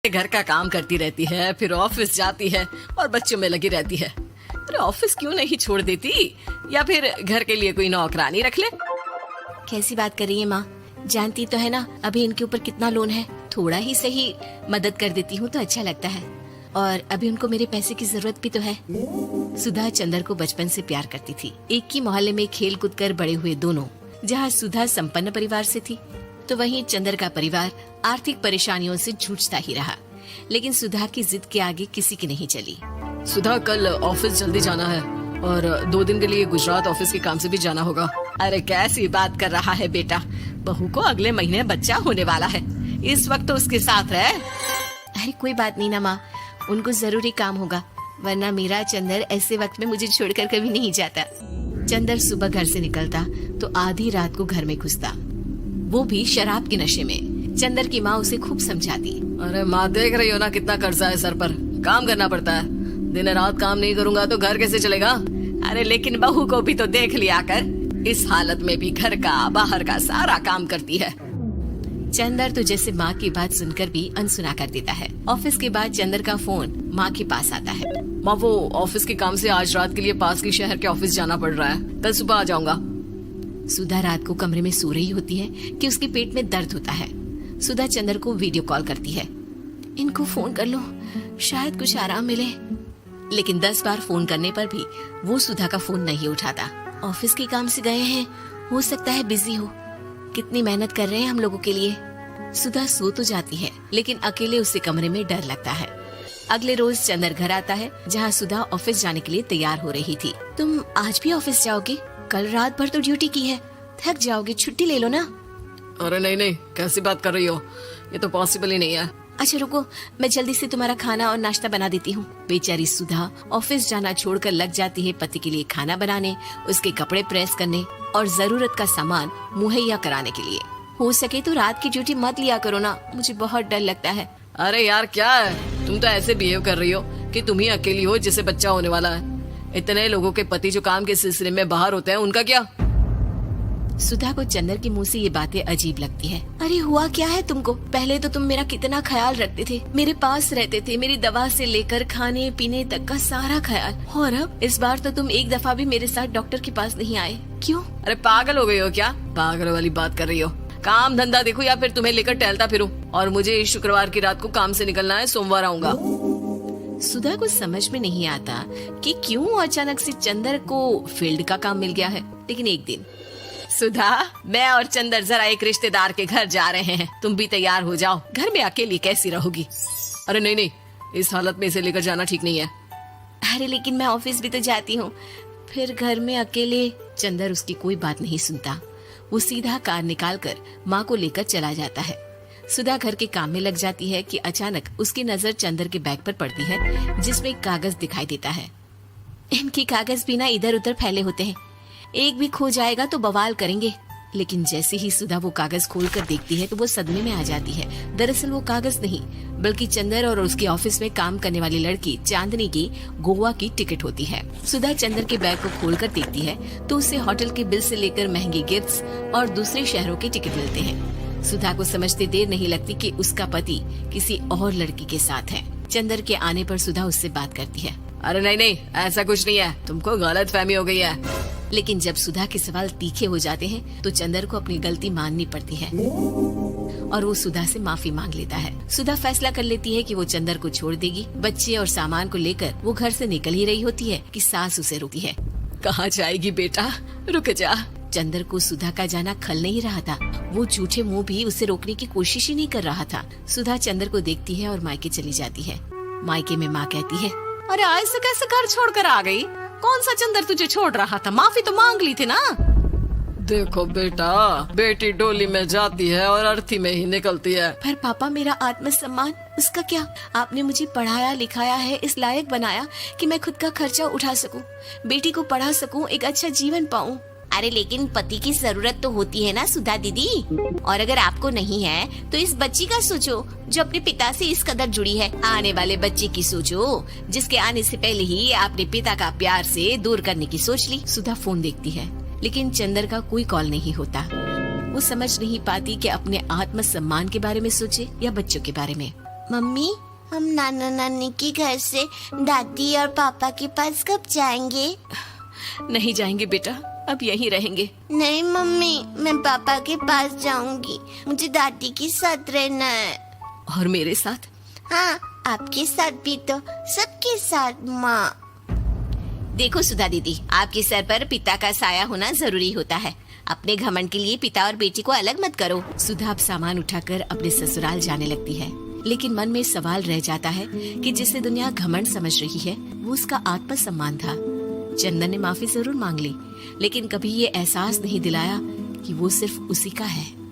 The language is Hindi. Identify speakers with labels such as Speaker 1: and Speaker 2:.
Speaker 1: घर का काम करती रहती है, फिर ऑफिस जाती है और बच्चों में लगी रहती है। अरे ऑफिस क्यों नहीं छोड़ देती, या फिर घर के लिए कोई नौकरानी रख ले।
Speaker 2: कैसी बात कर रही है माँ, जानती तो है ना अभी इनके ऊपर कितना लोन है। थोड़ा ही सही मदद कर देती हूँ तो अच्छा लगता है, और अभी उनको मेरे पैसे की जरूरत भी तो है। सुधा चंदर को बचपन से प्यार करती थी। एक ही मोहल्ले में खेल कूद कर बड़े हुए दोनों। जहाँ सुधा संपन्न परिवार से थी तो वहीं चंदर का परिवार आर्थिक परेशानियों से जूझता ही रहा। लेकिन सुधा की जिद के आगे किसी की नहीं चली।
Speaker 1: सुधा कल ऑफिस जल्दी जाना है और 2 दिन के लिए गुजरात ऑफिस के काम से भी जाना होगा। अरे कैसी बात कर रहा है बेटा, बहू को अगले महीने बच्चा होने वाला है, इस वक्त तो उसके साथ रहे।
Speaker 2: अरे कोई बात नहीं ना माँ, उनको जरूरी काम होगा, वरना मेरा चंदर ऐसे वक्त में मुझे छोड़कर कभी नहीं जाता। चंदर सुबह घर से निकलता तो आधी रात को घर में घुसता, वो भी शराब के नशे में। चंदर की माँ उसे खूब समझाती।
Speaker 1: अरे माँ देख रही हो ना कितना कर्जा है सर पर, काम करना पड़ता है, दिन रात काम नहीं करूँगा तो घर कैसे चलेगा।
Speaker 2: अरे लेकिन बहू को भी तो देख लिया कर,
Speaker 1: इस हालत में भी घर का बाहर का सारा काम करती है।
Speaker 2: चंदर तो जैसे माँ की बात सुनकर भी अनसुना कर देता है। ऑफिस के बाद चंदर का फोन माँ के पास आता है।
Speaker 1: माँ वो ऑफिस के काम से आज रात के लिए पास के शहर के ऑफिस जाना पड़ रहा है, कल सुबह आ जाऊंगा।
Speaker 2: सुधा रात को कमरे में सो रही होती है कि उसके पेट में दर्द होता है। सुधा चंदर को वीडियो कॉल करती है। इनको फोन कर लो, शायद कुछ आराम मिले। लेकिन 10 बार फोन करने पर भी वो सुधा का फोन नहीं उठाता। ऑफिस के काम से गए हैं, हो सकता है बिजी हो। कितनी मेहनत कर रहे हैं हम लोगों के लिए। सुधा सो तो जाती है, लेकिन अकेले उसे कमरे में डर लगता है। अगले रोज चंदर घर आता है, जहाँ सुधा ऑफिस जाने के लिए तैयार हो रही थी। तुम आज भी ऑफिस जाओगे? कल रात भर तो ड्यूटी की है, थक जाओगे, छुट्टी ले लो ना।
Speaker 1: अरे नहीं नहीं, कैसी बात कर रही हो, ये तो पॉसिबल ही नहीं है।
Speaker 2: अच्छा रुको, मैं जल्दी से तुम्हारा खाना और नाश्ता बना देती हूँ। बेचारी सुधा ऑफिस जाना छोड़कर लग जाती है पति के लिए खाना बनाने, उसके कपड़े प्रेस करने और जरूरत का सामान मुहैया कराने के लिए। हो सके तो रात की ड्यूटी मत लिया करो ना, मुझे बहुत डर लगता है।
Speaker 1: अरे यार क्या है, तुम तो ऐसे बिहेव कर रही हो कि तुम ही अकेली हो जिसे बच्चा होने वाला है। इतने लोगों के पति जो काम के सिलसिले में बाहर होते हैं, उनका क्या।
Speaker 2: सुधा को चंदर की मुंह से ये बातें अजीब लगती है। अरे हुआ क्या है तुमको? पहले तो तुम मेरा कितना ख्याल रखते थे, मेरे पास रहते थे, मेरी दवा से लेकर खाने पीने तक का सारा ख्याल। और अब इस बार तो तुम एक दफा भी मेरे साथ डॉक्टर के पास नहीं आए, क्यों?
Speaker 1: अरे पागल हो गई हो क्या? पागल वाली बात कर रही हो। काम धंधा देखो या फिर तुम्हें लेकर टहलता फिरूं। और मुझे शुक्रवार की रात को काम से निकलना है, सोमवार आऊंगा।
Speaker 2: सुधा को समझ में नहीं आता कि क्यों अचानक से चंदर को फील्ड का काम मिल गया है। लेकिन एक दिन, सुधा मैं और चंदर जरा एक रिश्तेदार के घर जा रहे हैं, तुम भी तैयार हो जाओ, घर में अकेली कैसी रहोगी।
Speaker 1: अरे नहीं नहीं, इस हालत में इसे लेकर जाना ठीक नहीं है।
Speaker 2: अरे लेकिन मैं ऑफिस भी तो जाती हूँ, फिर घर में अकेले। चंदर उसकी कोई बात नहीं सुनता। वो सीधा कार निकालकर माँ को लेकर चला जाता है। सुधा घर के काम में लग जाती है कि अचानक उसकी नजर चंदर के बैग पर पड़ती है, जिसमें एक कागज दिखाई देता है। इनके कागज भी ना इधर उधर फैले होते हैं, एक भी खो जाएगा तो बवाल करेंगे। लेकिन जैसे ही सुधा वो कागज खोलकर देखती है तो वो सदमे में आ जाती है। दरअसल वो कागज नहीं, बल्कि चंदर और उसके ऑफिस में काम करने वाली लड़की चांदनी की गोवा की टिकट होती है। सुधा चंदर के बैग को खोलकर देखती है तो उसे होटल के बिल से लेकर महंगे गिफ्ट्स और दूसरे शहरों के टिकट मिलते हैं। सुधा को समझते देर नहीं लगती कि उसका पति किसी और लड़की के साथ है। चंदर के आने पर सुधा उससे बात करती है।
Speaker 1: अरे नहीं नहीं, ऐसा कुछ नहीं है, तुमको गलत फहमी हो गई है।
Speaker 2: लेकिन जब सुधा के सवाल तीखे हो जाते हैं तो चंदर को अपनी गलती माननी पड़ती है और वो सुधा से माफी मांग लेता है। सुधा फैसला कर लेती है कि वो चंदर को छोड़ देगी। बच्चे और सामान को लेकर वो घर से निकल ही रही होती है कि सास उसे रोकती है।
Speaker 1: कहाँ जाएगी बेटा, रुक जा।
Speaker 2: चंदर को सुधा का जाना खल नहीं रहा था। वो झूठे मुंह भी उसे रोकने की कोशिश ही नहीं कर रहा था। सुधा चंदर को देखती है और मायके चली जाती है। मायके में माँ कहती है,
Speaker 1: अरे ऐसे कैसे घर छोड़कर आ गई? कौन सा चंदर तुझे छोड़ रहा था? माफी तो मांग ली थी ना। देखो बेटा, बेटी डोली में जाती है और अर्थी में ही निकलती है।
Speaker 2: पर पापा मेरा आत्मसम्मान, उसका क्या? आपने मुझे पढ़ाया लिखाया है, इस लायक बनाया कि मैं खुद का खर्चा उठा सकूं, बेटी को पढ़ा सकूं, एक अच्छा जीवन पाऊं। अरे लेकिन पति की जरूरत तो होती है ना सुधा दीदी, और अगर आपको नहीं है तो इस बच्ची का सोचो जो अपने पिता से इस कदर जुड़ी है। आने वाले बच्चे की सोचो जिसके आने से पहले ही आपने पिता का प्यार से दूर करने की सोच ली। सुधा फोन देखती है, लेकिन चंदर का कोई कॉल नहीं होता। वो समझ नहीं पाती कि अपने आत्मसम्मान के बारे में सोचे या बच्चों के बारे में।
Speaker 3: मम्मी, हम नाना नानी के घर से दादी और पापा के पास कब जाएंगे?
Speaker 2: नहीं जाएंगे बेटा, अब यहीं रहेंगे।
Speaker 3: नहीं मम्मी, मैं पापा के पास जाऊंगी। मुझे दादी के साथ रहना है।
Speaker 2: और मेरे साथ?
Speaker 3: हाँ, आपके साथ भी तो, सबके साथ माँ।
Speaker 2: देखो सुधा दीदी, आपके सर पर पिता का साया होना जरूरी होता है। अपने घमंड के लिए पिता और बेटी को अलग मत करो। सुधा अब सामान उठाकर अपने ससुराल जाने लगती है, लेकिन मन में सवाल रह जाता है कि जिसे दुनिया घमंड समझ रही है वो उसका आत्मसम्मान था। चंदन ने माफी जरूर मांग ली, लेकिन कभी ये एहसास नहीं दिलाया कि वो सिर्फ उसी का है।